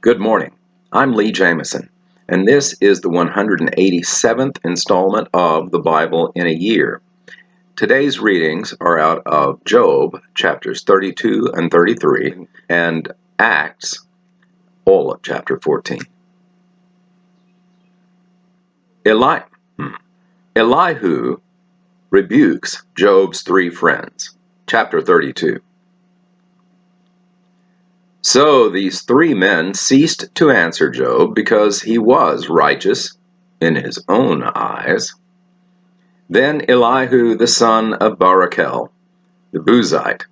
Good morning. I'm Lee Jamison, and this is the 187th installment of the Bible in a Year. Today's readings are out of Job, chapters 32 and 33, and Acts, all of chapter 14. Elihu rebukes Job's three friends, chapter 32. So these three men ceased to answer Job because he was righteous in his own eyes. Then Elihu the son of Barachel, the Buzite,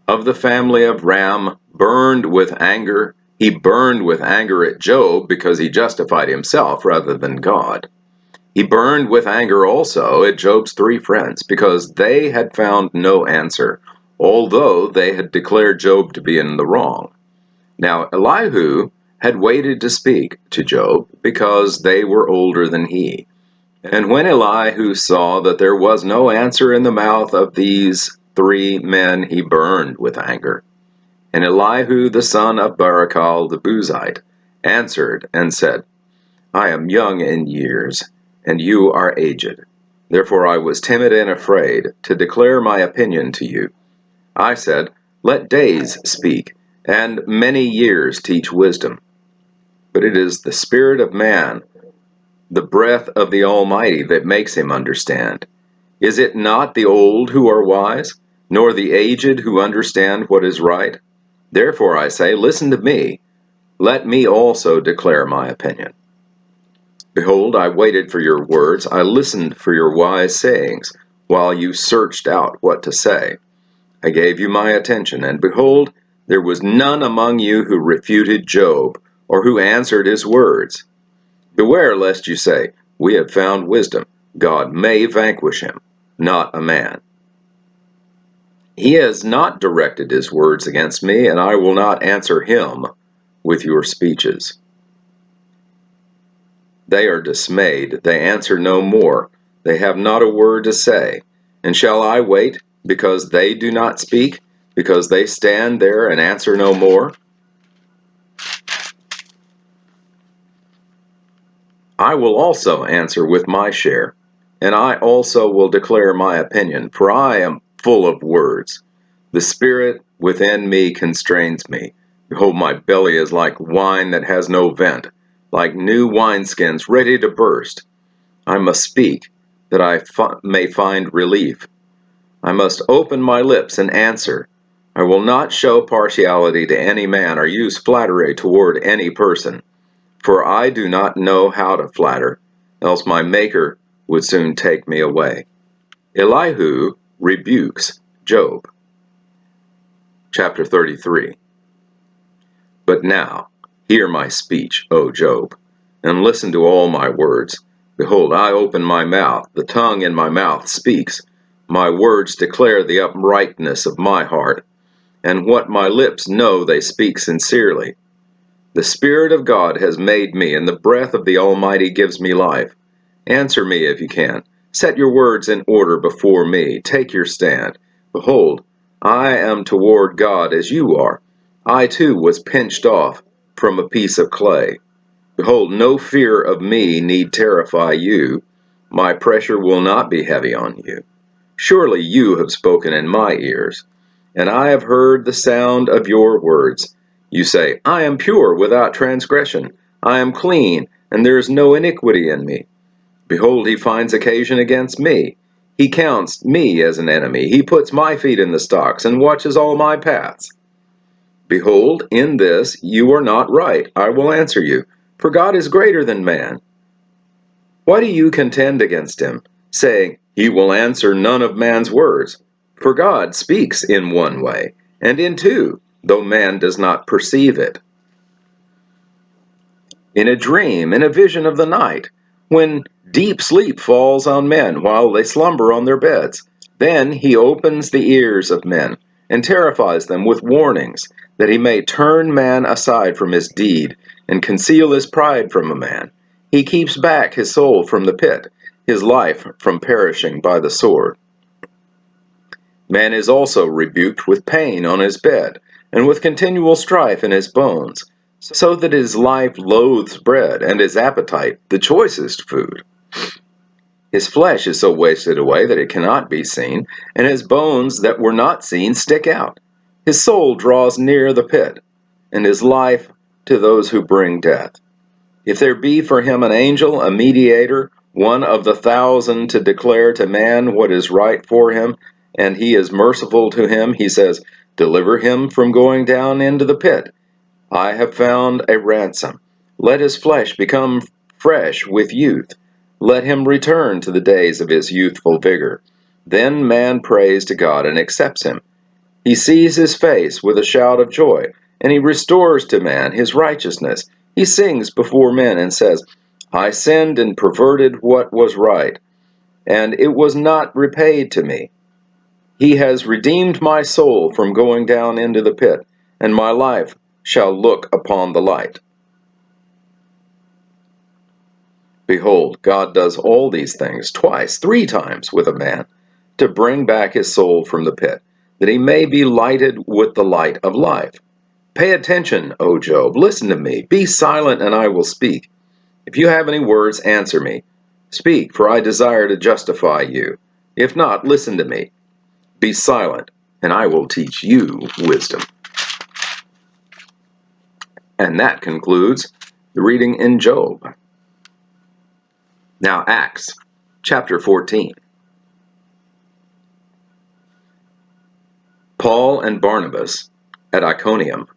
of the family of Ram, burned with anger. He burned with anger at Job because he justified himself rather than God. He burned with anger also at Job's three friends because they had found no answer, although they had declared Job to be in the wrong. Now Elihu had waited to speak to Job because they were older than he. And when Elihu saw that there was no answer in the mouth of these three men, he burned with anger. And Elihu the son of Barachel the Buzite answered and said, I am young in years, and you are aged. Therefore I was timid and afraid to declare my opinion to you. I said, Let days speak, and many years teach wisdom. But it is the spirit of man, the breath of the Almighty, that makes him understand. Is it not the old who are wise, nor the aged who understand what is right? Therefore I say, listen to me, let me also declare my opinion. Behold, I waited for your words, I listened for your wise sayings, while you searched out what to say. I gave you my attention, and behold, there was none among you who refuted Job, or who answered his words. Beware lest you say, We have found wisdom. God may vanquish him, not a man. He has not directed his words against me, and I will not answer him with your speeches. They are dismayed, they answer no more, they have not a word to say. And shall I wait, because they do not speak, because they stand there and answer no more? I will also answer with my share, and I also will declare my opinion, for I am full of words. The spirit within me constrains me. Behold, my belly is like wine that has no vent, like new wineskins ready to burst. I must speak, that I may find relief. I must open my lips and answer. I will not show partiality to any man or use flattery toward any person. For I do not know how to flatter, else my Maker would soon take me away. Elihu rebukes Job. Chapter 33. But now, hear my speech, O Job, and listen to all my words. Behold, I open my mouth, the tongue in my mouth speaks. My words declare the uprightness of my heart, and what my lips know they speak sincerely. The Spirit of God has made me, and the breath of the Almighty gives me life. Answer me if you can. Set your words in order before me. Take your stand. Behold, I am toward God as you are. I too was pinched off from a piece of clay. Behold, no fear of me need terrify you. My pressure will not be heavy on you. Surely you have spoken in my ears, and I have heard the sound of your words. You say, I am pure without transgression. I am clean, and there is no iniquity in me. Behold, he finds occasion against me. He counts me as an enemy. He puts my feet in the stocks and watches all my paths. Behold, in this you are not right. I will answer you, for God is greater than man. Why do you contend against him, saying, He will answer none of man's words? For God speaks in one way, and in two, though man does not perceive it. In a dream, in a vision of the night, when deep sleep falls on men while they slumber on their beds, then he opens the ears of men and terrifies them with warnings, that he may turn man aside from his deed and conceal his pride from a man. He keeps back his soul from the pit, his life from perishing by the sword. Man is also rebuked with pain on his bed, and with continual strife in his bones. so that his life loathes bread, and his appetite the choicest food. His flesh is so wasted away that it cannot be seen, and his bones that were not seen stick out. His soul draws near the pit, and his life to those who bring death. If there be for him an angel, a mediator, one of the 1,000 to declare to man what is right for him, and he is merciful to him, he says, deliver him from going down into the pit. I have found a ransom. Let his flesh become fresh with youth. Let him return to the days of his youthful vigor. Then man prays to God and accepts him. He sees his face with a shout of joy, and he restores to man his righteousness. He sings before men and says, I sinned and perverted what was right, and it was not repaid to me. He has redeemed my soul from going down into the pit, and my life shall look upon the light. Behold, God does all these things twice, 3 times with a man, to bring back his soul from the pit, that he may be lighted with the light of life. Pay attention, O Job, listen to me. Be silent, and I will speak. If you have any words, answer me. Speak, for I desire to justify you. If not, listen to me. Be silent, and I will teach you wisdom. And that concludes the reading in Job. Now Acts, chapter 14. Paul and Barnabas at Iconium.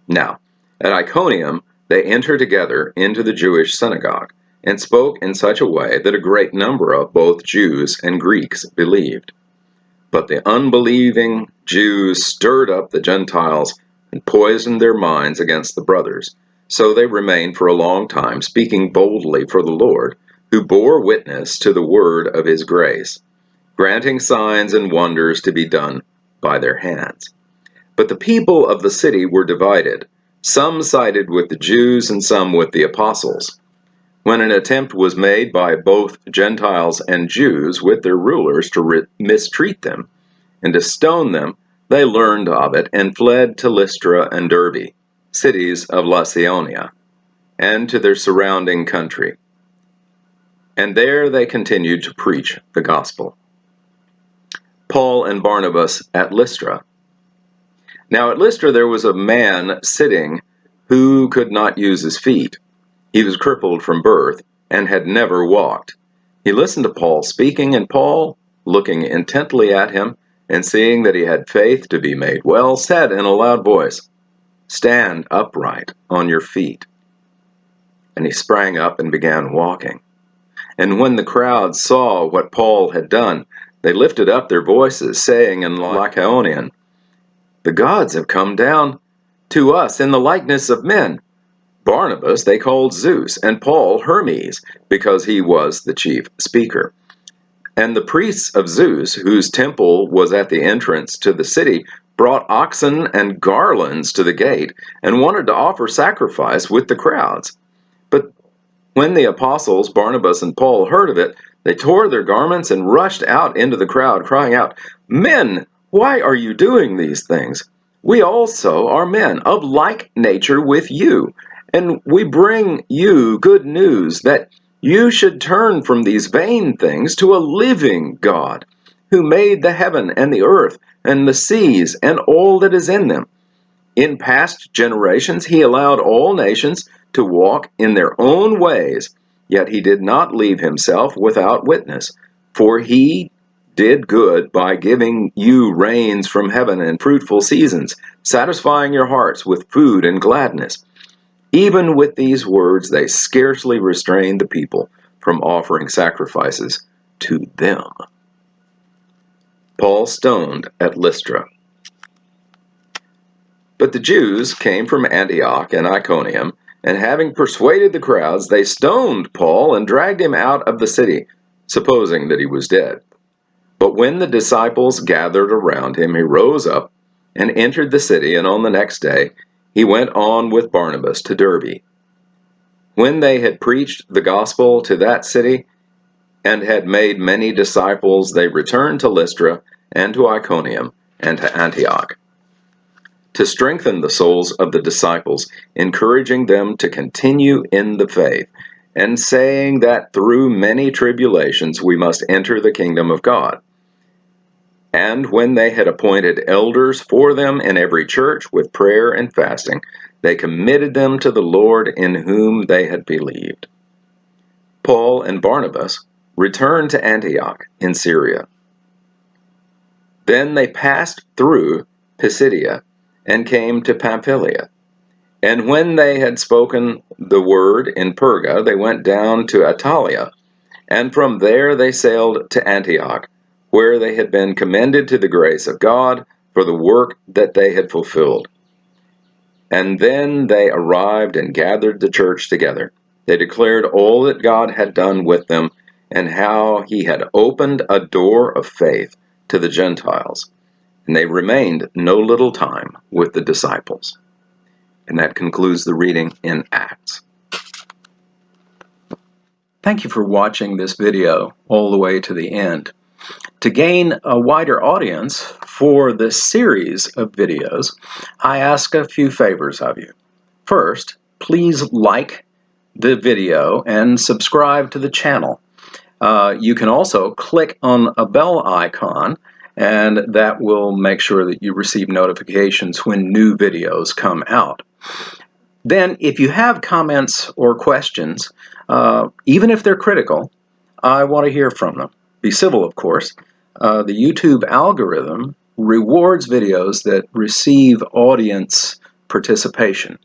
Now, at Iconium they entered together into the Jewish synagogue, and spoke in such a way that a great number of both Jews and Greeks believed. But the unbelieving Jews stirred up the Gentiles and poisoned their minds against the brothers. So they remained for a long time, speaking boldly for the Lord, who bore witness to the word of his grace, granting signs and wonders to be done by their hands. But the people of the city were divided. Some sided with the Jews and some with the apostles. When an attempt was made by both Gentiles and Jews with their rulers to mistreat them and to stone them, they learned of it and fled to Lystra and Derbe, cities of Lycaonia, and to their surrounding country. And there they continued to preach the gospel. Paul and Barnabas at Lystra. Now at Lystra there was a man sitting who could not use his feet. He was crippled from birth and had never walked. He listened to Paul speaking, and Paul, looking intently at him and seeing that he had faith to be made well, said in a loud voice, Stand upright on your feet. And he sprang up and began walking. And when the crowd saw what Paul had done, they lifted up their voices, saying in Lycaonian, The gods have come down to us in the likeness of men. Barnabas they called Zeus, and Paul Hermes, because he was the chief speaker. And the priests of Zeus, whose temple was at the entrance to the city, brought oxen and garlands to the gate, and wanted to offer sacrifice with the crowds. But when the apostles Barnabas and Paul heard of it, they tore their garments and rushed out into the crowd, crying out, Men, why are you doing these things? We also are men of like nature with you, and we bring you good news that you should turn from these vain things to a living God, who made the heaven and the earth and the seas and all that is in them. In past generations he allowed all nations to walk in their own ways, yet he did not leave himself without witness, for he did good by giving you rains from heaven and fruitful seasons, satisfying your hearts with food and gladness. Even with these words they scarcely restrained the people from offering sacrifices to them. Paul stoned at Lystra. But the Jews came from Antioch and Iconium, and having persuaded the crowds, they stoned Paul and dragged him out of the city, supposing that he was dead. But when the disciples gathered around him, he rose up and entered the city, and on the next day he went on with Barnabas to Derbe. When they had preached the gospel to that city and had made many disciples, they returned to Lystra and to Iconium and to Antioch. to strengthen the souls of the disciples, encouraging them to continue in the faith, and saying that through many tribulations we must enter the kingdom of God. And when they had appointed elders for them in every church with prayer and fasting, they committed them to the Lord in whom they had believed. Paul and Barnabas returned to Antioch in Syria. Then they passed through Pisidia and came to Pamphylia. And when they had spoken the word in Perga, they went down to Attalia, and from there they sailed to Antioch, where they had been commended to the grace of God for the work that they had fulfilled. And then they arrived and gathered the church together. They declared all that God had done with them, and how he had opened a door of faith to the Gentiles. And they remained no little time with the disciples. And that concludes the reading in Acts. Thank you for watching this video all the way to the end. To gain a wider audience for this series of videos, I ask a few favors of you. First, please like the video and subscribe to the channel. You can also click on a bell icon, and that will make sure that you receive notifications when new videos come out. Then, if you have comments or questions, even if they're critical, I want to hear from them. Be civil, of course. The YouTube algorithm rewards videos that receive audience participation.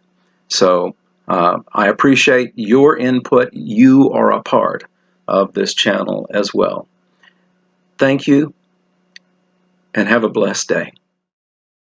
So I appreciate your input. You are a part of this channel as well. Thank you, and have a blessed day.